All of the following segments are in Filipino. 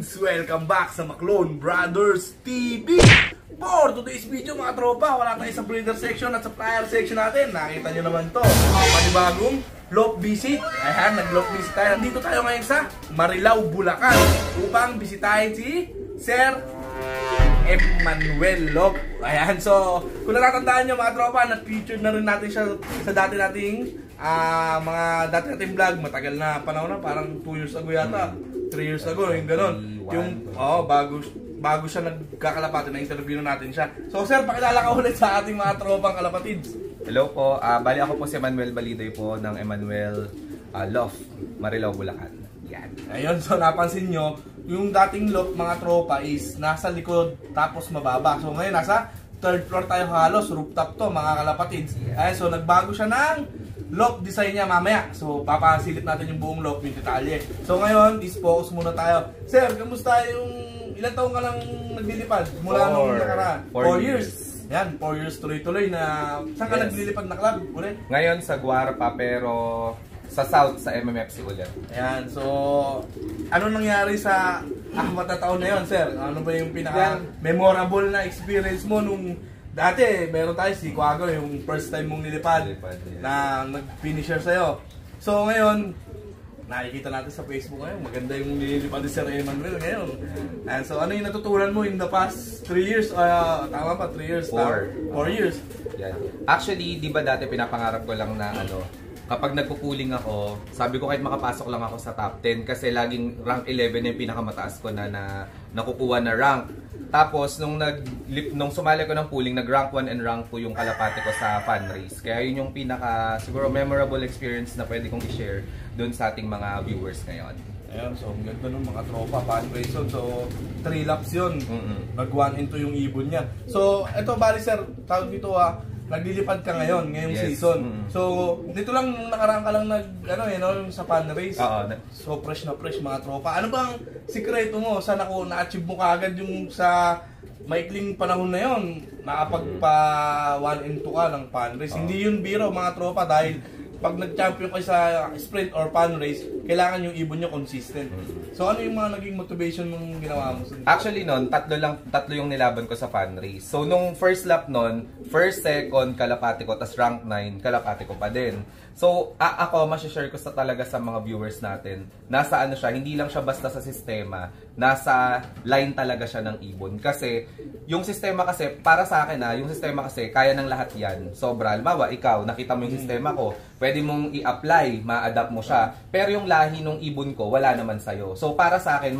kalapatids! Welcome back sa Maclone Brothers TV! For today's video mga tropa, wala tayo sa breeder section at sa flyer section natin. Nakita nyo naman to, panibagong loft visit. Ayan, nag-loft visit tayo. Nandito tayo ngayon sa Marilao, Bulacan upang bisitahin si Sir Emmanuel Lop. Ayan, so kung natatandaan nyo mga tropa, nag-featured na rin natin siya sa dati nating dati nating vlog. Matagal na panahon na, parang 2 years ago yata, 3 years ago, yung gano'n. Yung, bago siya nagkakalapati, na interview na natin siya. So sir, pakilala ka ulit sa ating mga tropang kalapatids. Hello po, bali ako po si Emmanuel Balidoy po ng Emmanuel Loft, Marilao, Bulacan. Yan. Ayun, so napansin nyo, yung dating loft mga tropa is nasa likod tapos mababa. So ngayon nasa 3rd floor tayo halos, rooftop to mga kalapatids. Ayun, so nagbago siya ng loft design niya mamaya. So papasilip natin yung buong loft, yung detalye. So ngayon, is focus muna tayo. Sir, kamusta yung ilang taong ka lang naglilipad? Mula nung nakaraan? 4 years. Yan, 4 years tuloy-tuloy na. Saan ka naglilipad na club? Ulit? Ngayon sa Guarpa, pero sa South, sa MMFC ulit. Ayan, so ano nangyari sa apat na taon na yun, sir? Ano ba yung pinaka-memorable na experience mo nung dati? Meron tayo si Quago, yung first time mong nilipad na nag-finisher sa'yo. So ngayon, nakikita natin sa Facebook ngayon, maganda yung nililipad ni Sir Emmanuel ngayon. And so ano yung natutunan mo in the past 3 years? Tama pa, 3 years? 4 years. Yan. Actually, di ba dati pinapangarap ko lang na kapag nagpupuling ako, sabi ko kahit makapasok lang ako sa top 10 kasi laging rank 11 yung pinakamataas ko na nakukuha na rank. Tapos nung sumali ko ng pooling, nag-rank 1 and rank 2 yung kalapate ko sa fan race. Kaya yun yung pinaka siguro memorable experience na pwede kong i-share dun sa ating mga viewers ngayon. Ayan, so ang ganda nung mga tropa, fan race yun. So 3 laps yun. Nag-1 and 2 yung ibon niya. So eto bali sir, tawag dito naglilipad ka ngayong season. So, dito lang nung nakaraan ka lang sa fan race. So, fresh na fresh mga tropa. Ano bang sikreto mo? Sana ko na-achieve mo kaagad yung sa maikling panahon na yon, nakapagpa 1 and 2 ka ng fan race. Hindi yun biro mga tropa dahil pag nag-champion kayo sa sprint or fan race, kailangan yung ibon nyo consistent. So ano yung mga naging motivation mong ginawa mo? Actually nun, tatlo yung nilaban ko sa fan race. So nung first lap nun, first, second, kalapati ko, tas rank 9, kalapati ko pa din. So ako, masishare ko talaga sa mga viewers natin, nasa ano siya, hindi lang siya basta sa sistema, nasa line talaga siya ng ibon. Kasi yung sistema kasi, para sa akin yung sistema kasi, kaya ng lahat yan. Sobra, halimbawa, ikaw, nakita mo yung sistema ko, pwede mong i-apply, ma-adapt mo siya. Pero yung lahi ng ibon ko, wala naman sa'yo. So para sa akin,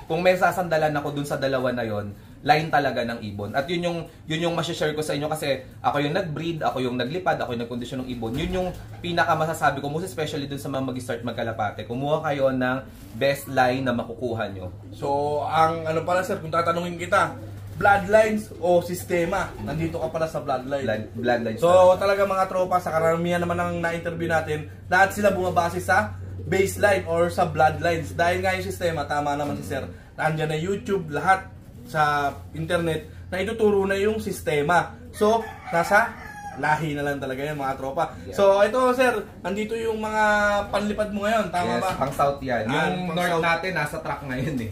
kung may sasandalan ako dun sa dalawa na yon, line talaga ng ibon. At yun yung masishare ko sa inyo kasi ako yung nag-breed, ako yung naglipad, ako yung nagkondisyon ng ibon. Yun yung pinaka masasabi ko, most especially dun sa mga mag-start magkalapate. Kumuha kayo ng best line na makukuha nyo. So, ang ano pala sir, kung tatanungin kita, bloodlines o sistema? Nandito ka pala sa bloodline. Bloodlines. So, talaga mga tropa, sa karamihan naman ng na-interview natin, lahat sila bumabase sa baseline or sa bloodlines. Dahil nga yung sistema, tama naman si sir, nandiyan na YouTube, lahat sa internet na ituturo na yung sistema. So, nasa lahi na lang talaga yan mga tropa. Yeah. So, ito sir, andito yung mga panlipad mo ngayon, tama ba? Pang south yan. Yung north natin, nasa track ngayon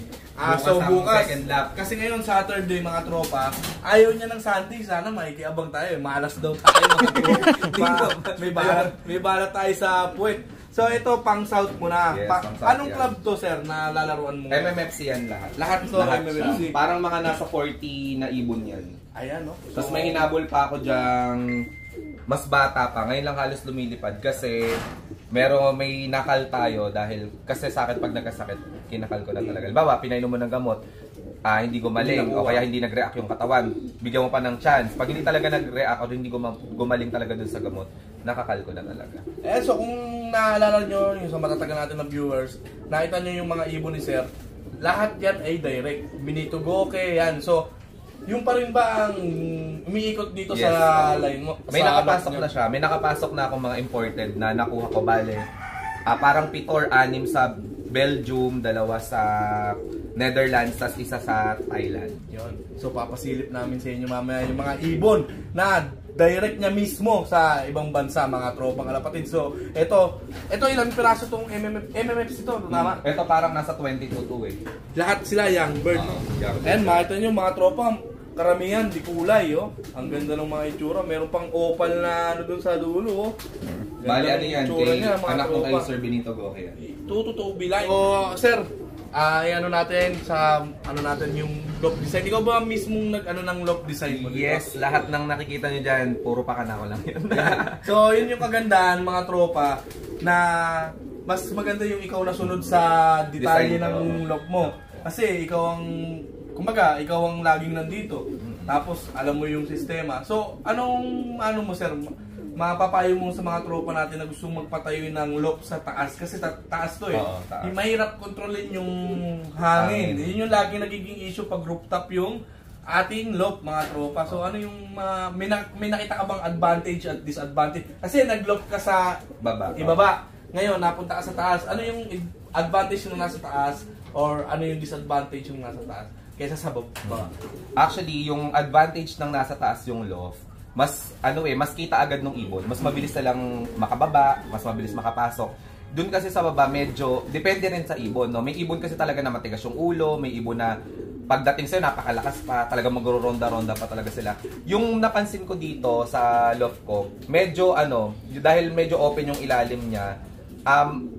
so bukas, second lap. Kasi ngayon Saturday mga tropa, ayaw niya ng Sunday, sana makikiabang tayo. Malas daw tayo mga may balat tayo sa puwet. So ito pang south muna. Yes, anong club to sir na lalaruan mo? MMFC yan lahat. Lahat to MMFC. Parang mga nasa 40 na ibon yan. Ayan no. Tapos may hinabol pa ako dyang mas bata pa. Ngayon lang halos lumilipad kasi may nakal tayo dahil kasi sa akin pag nagkasakit, kinakal ko na talaga. Halimbawa, pinainom mo ng gamot, hindi gumaling o kaya hindi nag-react yung katawan, bigyan mo pa ng chance. Pag hindi talaga nag-react o hindi gumaling talaga dun sa gamot, nakakal ko na talaga. So kung naalala nyo yung sa matatagal natin ng viewers, nakita nyo yung mga ibon ni sir, lahat yan ay direct. Binitugoke yan. So, yung pa rin ba ang umiikot dito sa line mo? May nakapasok na siya. May nakapasok na akong mga imported na nakuha ko bale. Parang 7 or 6 sa Belgium, 2 sa Netherlands, tas isa sa Thailand. Yun. So papasilip namin sa inyo mamaya yung mga ibon na direct niya mismo sa ibang bansa, mga tropang kalapatid. So ito ilang piraso tong MMFs ito, tama? Ito parang nasa 22 eh. Lahat sila young bird. Young bird. And makita nyo mga tropa, karamihan di kulay, oh. Ang ganda ng mga itsura. Meron pang opal na ano dun sa dulo, oh. Bali, ano yan? Kay Niya, anak ko kay Sir Benito Goque yan. Tututubi lang. So, sir, ano natin sa ano natin yung loft design. Ikaw ba mismong nag-ano ng loft design mo? Yes, lahat ng nakikita nyo dyan, puro pakana ko lang yun. So, yun yung kagandahan mga tropa na mas maganda yung ikaw na sunod sa detalye ng loft mo. Kasi ikaw ang, kumbaga, ikaw ang laging nandito. Tapos, alam mo yung sistema. So, ano mo sir, mapapayo mo sa mga tropa natin na gustong magpatayo ng loft sa taas? Kasi taas to eh. Oo, taas. Mahirap kontrolin yung hangin. Yun yung laging nagiging issue pag rooftop yung ating loft, mga tropa. So, ano yung, may nakita ka bang advantage at disadvantage? Kasi nag-loft ka sa ibaba. Ngayon, napunta ka sa taas. Ano yung advantage nung nasa taas? Or ano yung disadvantage yung nasa taas kaysa sa baba? Actually, yung advantage ng nasa taas yung loft, mas mas kita agad ng ibon. Mas mabilis na lang makababa, mas mabilis makapasok. Doon kasi sa baba medyo depende rin sa ibon, no. May ibon kasi talaga na matigas yung ulo, may ibon na pagdating sa'yo napakalakas pa, talaga magro-ronda-ronda pa talaga sila. Yung napansin ko dito sa loft ko, medyo dahil medyo open yung ilalim niya,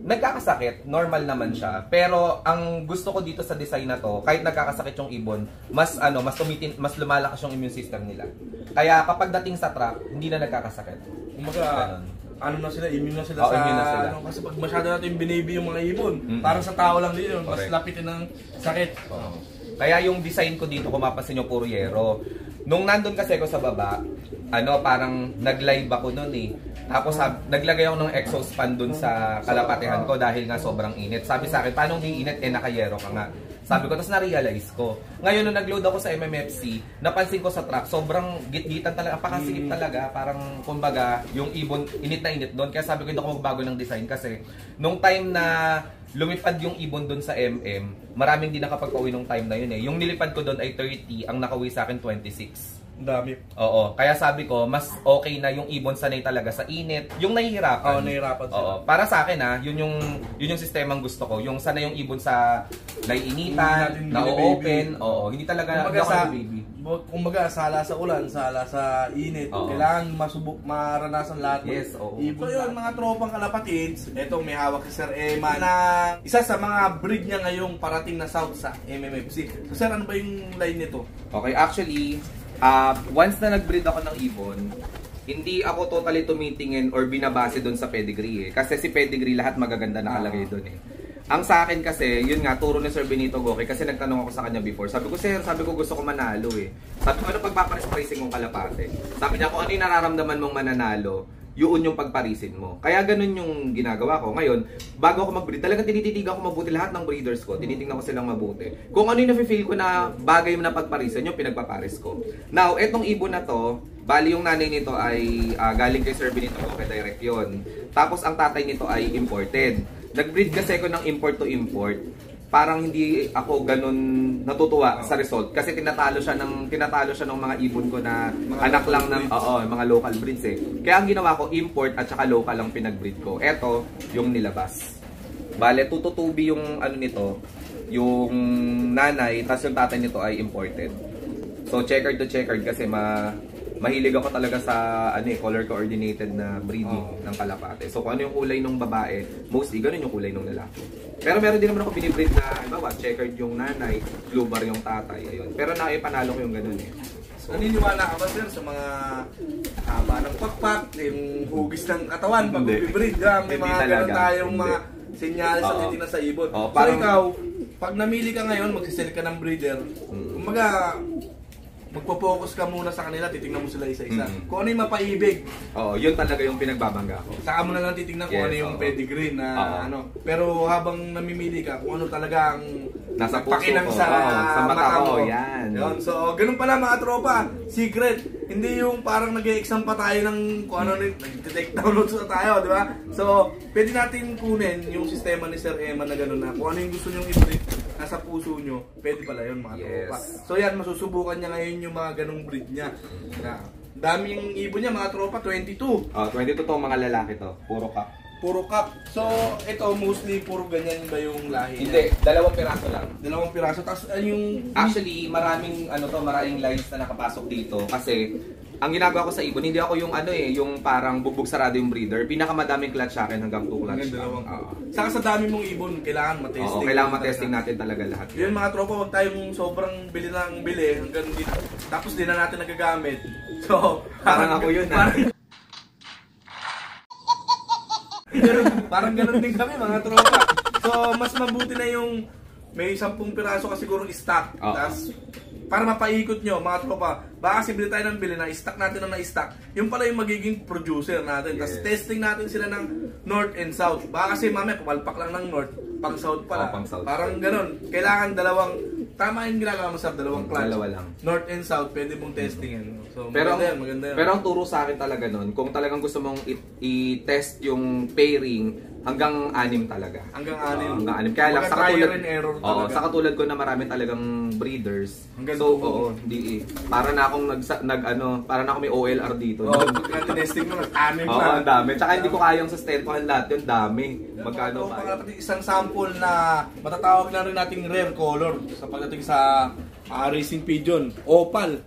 nagkakasakit, normal naman siya. Pero ang gusto ko dito sa design na to, kahit nagkakasakit yung ibon, mas lumalakas yung immune system nila. Kaya kapag dating sa trap, hindi na nagkakasakit. Kumaga, immune na sila immune na sila. Kasi pag masyado natin binaby yung mga ibon, parang sa tao lang din yun, mas lapitin ng sakit. Kaya yung design ko dito, kung mapasin nyo, puro yero. Nung nandun kasi ako sa baba, parang nag-live ako nun eh. Tapos naglagay ako ng exhaust fan dun sa kalapatihan ko dahil nga sobrang init. Sabi sa akin, paano hindi init? Nakayero ka nga. Sabi ko, tapos na-realize ko. Ngayon, nung nag-load ako sa MMFC, napansin ko sa truck, sobrang git-gitan talaga, apakasikip talaga. Parang, kumbaga, yung ibon, init na init doon. Kaya sabi ko, hindi ako magbago ng design kasi nung time na lumipad yung ibon doon sa MM, maraming di nakapag-uwi nung time na yun eh. Yung nilipad ko doon ay 30, ang nakauwi sa akin 26. Dami. Oo, kaya sabi ko, mas okay na yung ibon sanay talaga sa init. Yung nahihirapan. Nahihirapan sila. Oo, para sa akin yun yung sistemang gusto ko. Yung sanay yung ibon sa naiinitan, na-open. Oo, hindi talaga baby. Kumbaga, sala sa ulan, sala sa init. Kailangan maranasan lahat. Yes, oo. So yun, mga tropang kalapatids, eto may hawak si Sir Emma na isa sa mga breed niya ngayong parating na south sa MMFC. So sir, ano ba yung line nito? Okay, actually, once na nag-breed ako ng ibon, hindi ako totally tumitingin or binabase doon sa pedigree eh. Kasi si pedigree lahat magaganda nakalagay doon eh. Ang sa akin kasi, yun nga, turo ni Sir Benito Goque kasi nagtanong ako sa kanya before. Sabi ko, sir, gusto ko manalo eh. Sabi ko, ano pagpapares-parising mong kalapate? Sabi niya, kung ano yung nararamdaman mong mananalo, yun yung pagparisin mo. Kaya ganun yung ginagawa ko. Ngayon, bago ako mag-breed, talagang tinititigan ko mabuti lahat ng breeders ko. Tinitingnan ko silang mabuti. Kung ano yung nafe-feel ko na bagay mo na pagparisan, yung pinagpaparis ko. Now, etong ibon na to, bali yung nanay nito ay galing kay Sir Benito Goque, direct yun. Tapos ang tatay nito ay imported. Nag-breed kasi ako ng import to import. Parang hindi ako ganun natutuwa sa result kasi tinatalo siya ng mga ibon ko na mga anak lang ng mga local breeds eh. Kaya ang ginawa ko, import at saka local ang pinag-breed ko. Eto yung nilabas. Bale, tututubi yung nito, yung nanay, tapos yung tatay nito ay imported. So checkered to checkered kasi mahilig ako talaga sa color coordinated na breeding ng kalapate. So kung ano yung kulay ng babae, mostly ganun yung kulay ng lalaki. Pero meron din naman ako binibreed na checkered yung nanay, blue bar yung tatay, ayun. Pero naipanalo ko yung ganun eh. So, naniniwala ka ba sir sa mga haba ng pakpak, yung hugis ng katawan pag bibreed? May mga ganun tayong mga senyales sa titina sa ibon. So ikaw, pag namili ka ngayon, magsisell ka ng breeder, kumaga magpo-focus ka muna sa kanila, titingnan mo sila isa-isa. Kung ano yung mapaibig. Oo, yun talaga yung pinagbabangga ko. Saka mo na lang titingnan kung ano yung pedigree na ano. Pero habang namimili ka, kung ano talaga ang nasa puso ko, sa mata mo. ko, yan. So, ganun pala mga tropa. Secret. Hindi yung parang nag-e-exam pa tayo ng kung ano, nag-take downloads na tayo, di ba? So, pwede natin kunin yung sistema ni Sir Eman na gano'n na kung ano yung gusto nyong i-breed nasa puso nyo, pwede pala yun mga tropa. So yan, masusubukan niya ngayon yung mga ganong breed niya. Na, daming ibon niya mga tropa, 22. 22 to mga lalaki to, puro cup. Puro cup. So, ito mostly puro ganyan ba yung lahi? Hindi, dalawang piraso lang. Dalawang piraso. Tapos yung... Actually, maraming maraming lines na nakapasok dito kasi ang ginagawa ko sa ibon, hindi ako yung yung parang bugbog sarado yung breeder. Pinakamadaming clutch sa akin hanggang 2 clutch. Saka sa dami mong ibon, kailangan matesting. Oo, kailangan matesting natin talaga lahat. Yun mga tropa, wag tayong sobrang bili ng bili hanggang dito. Tapos di na natin nagagamit. So, parang ako yun Parang ganun din kami mga tropa. So, mas mabuti na yung may 10 piraso ka siguro stock. Tapos, para mapaikot nyo mga tropa, baka kasi bili tayo ng bili na stock natin na na-stock. Yung pala yung magiging producer natin. Tapos testing natin sila ng north and south. Baka kasi mamaya pumalpak lang ng north, pang south pala. Parang ganun. Kailangan dalawang, tama yung ginagawa mo sa dalawang clutch. Dalawa lang. North and south, pwede mong testingin. So, pero maganda yan. Pero ang turo sa akin talaga nun, kung talagang gusto mong i-test yung pairing, hanggang 6 talaga. Hanggang 6. Hanggang 6. Kaya lang sa katulad, sa katulad ko na marami talagang breeders. So, hindi para na akong para na ako may OLR dito. Pagka testing mo, 6 na. Ang dami. Tsaka hindi ko kayang sustentuhan lahat yun, dami. Magkano ba? Isang sample na matatawag na rin nating rare color sa pagdating sa racing pigeon, opal.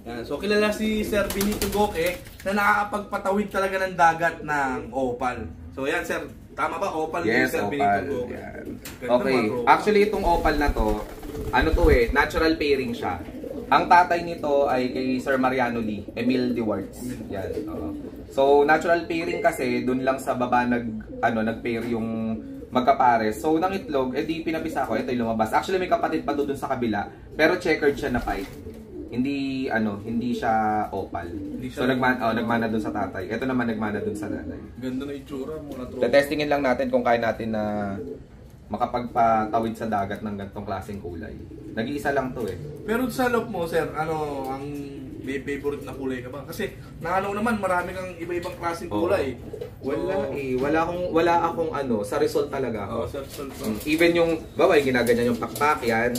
Yan. So kilala si Sir Benito Goque na nakakapagpatawid talaga ng dagat ng opal. So yan sir, tama ba? Opal ni Sir Benito Goque. Okay. Actually itong opal na to, natural pairing siya. Ang tatay nito ay kay Sir Mariano Lee, Emil Dewards. Yan. So natural pairing kasi dun lang sa baba nag-pair yung magkapares. So nang itlog, di pinapisa ko, ito yung lumabas. Actually may kapatid pa doon sa kabila, pero checkered siya na pipe. Hindi siya opal. So nagmana doon sa tatay. Ito naman nagmana doon sa nanay. Ganda na itsura mo na. Testingin lang natin kung kaya natin na makapagpatawid sa dagat ng ganitong klaseng kulay. Nag-iisa lang to eh. Pero sa look mo sir, ang may favorite na kulay ka ba? Kasi naman marami kang iba-ibang klaseng kulay. Wala akong sa result talaga ako. Sa result. Even yung ginaganyan yung pakpak yan,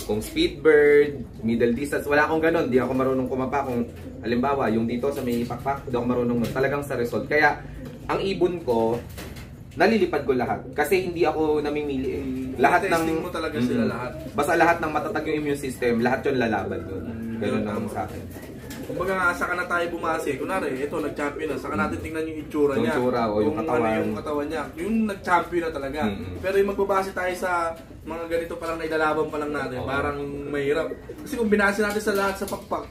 kung speedbird, middle distance, wala akong ganun. Di ako marunong kumapa kung halimbawa yung dito sa may pakpak, di ako marunong talagang sa result. Kaya ang ibon ko nalilipad ko lahat kasi hindi ako namimili lahat ng mo talaga sila lahat. Basta lahat ng matatag yung immune system, lahat 'yon lalaban yun. Ganun naman sa akin. Kumbaga nga, saka na tayo bumase. Kunwari, ito, nag-champion na. Saka natin tingnan yung itsura niya. Yung katawan. Yung katawan niya. Yung nag-champion na talaga. Pero yung magbabase tayo sa mga ganito pa lang na ilalaban pa lang natin, parang mahirap. Kasi kung binase natin sa lahat sa pakpak,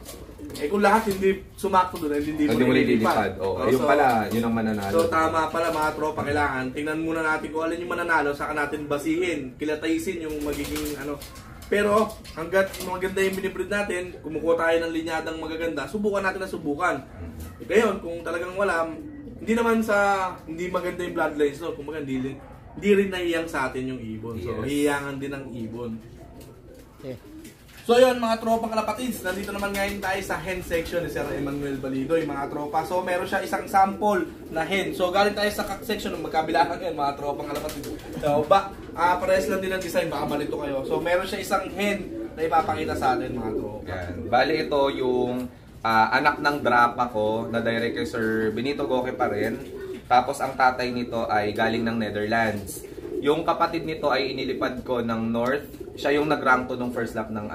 kung lahat hindi sumakto doon, hindi mo nililipad. Yung pala, yun ang mananalo. So tama pala mga tropa, kailangan tingnan muna natin kung alin yung mananalo, saka natin basihin, kilataisin yung magiging Pero hanggat maganda yung binibreed natin, kumukuha tayo ng linyadang magaganda, subukan natin na subukan. Ngayon, kung talagang wala, hindi maganda yung bloodlines, no? Kung hindi rin naiyang sa atin yung ibon. So, hiyangan din ng ibon. So yun mga tropang kalapatids, nandito naman ngayon tayo sa hen section ni Sir Emmanuel Balidoy mga tropa. So meron siya isang sample na hen. So galing tayo sa cock section ng magkabila lang yan mga tropang kalapatids. So parehas lang din ang design, baka malito kayo. So meron siya isang hen na ipapakita sa atin mga tropa. Yan. Bali ito yung anak ng drapa ko na direct kay Sir Benito Goque pa rin. Tapos ang tatay nito ay galing ng Netherlands. Yung kapatid nito ay inilipad ko ng North. Siya yung nag-rank to nung first lap ng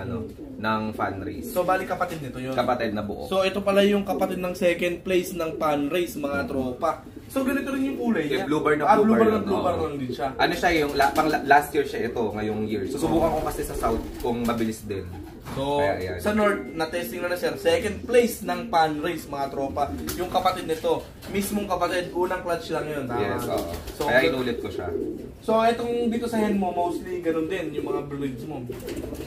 ng fan race. So bali kapatid nito yun? Kapatid na buo. So ito pala yung kapatid ng second place ng fan race mga tropa. So ganito rin yung kulay niya. Blue bar lang din siya. Ano siya yung last year siya ito, ngayong year. Susubukan ko kasi sa South kung mabilis din. So, sa North, na-testing na sir, second place ng pan race mga tropa. Yung kapatid nito, mismong kapatid, unang clutch lang yun. Yes, oo. So, kaya inulit ko siya. So, itong dito sa hen mo, mostly ganun din, yung mga breeds mo.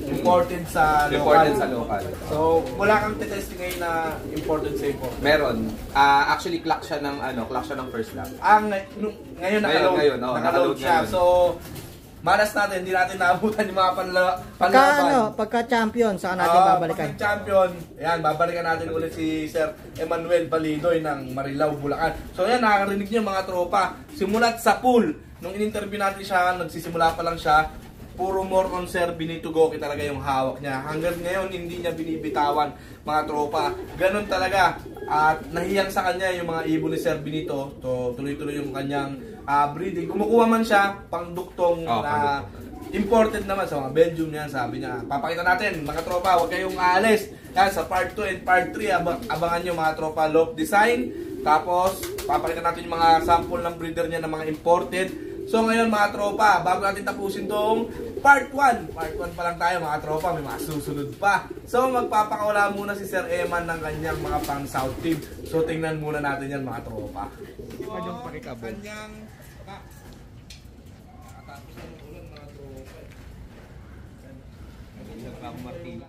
Imported sa local. So, wala kang testing ngayon na imported sa import? Meron. Actually, clock siya ng first lap. Ngayon nakaload siya. Ngayon. So, malas natin, hindi natin naabutan yung mga panlaban. Pagka-champion, saan natin babalikan? Pagka-champion, ayan, babalikan natin ulit si Sir Emmanuel Balidoy ng Marilao, Bulacan. So, ayan, nakakarinig niyo mga tropa. Simulat sa pool, nung in-interview natin siya, nagsisimula pa lang siya, puro more on Sir Benito Goki talaga yung hawak niya. Hanggang ngayon, hindi niya binibitawan mga tropa. Ganun talaga. At nahiyang sa kanya yung mga ibon ni Sir Benito. So, tuloy-tuloy yung kanyang breeding. Kumukuha man siya, pangduktong na imported naman sa mga Belgium niyan, sabi niya. Papakita natin, mga tropa, huwag kayong aalis. Yan, sa part 2 and part 3, abangan nyo mga tropa, loft design. Tapos, papakita natin yung mga sample ng breeder niya ng mga imported. So ngayon mga tropa, bago natin tapusin tong part 1 pa lang tayo mga tropa, may mga susunod pa. So magpapakawala muna si Sir Eman ng kanyang mga pang South team. So tingnan muna natin yan mga tropa. Yung pakikabot. Kanyang nakatapos na ng ulan mga tropa. Nagiging ako martilyo.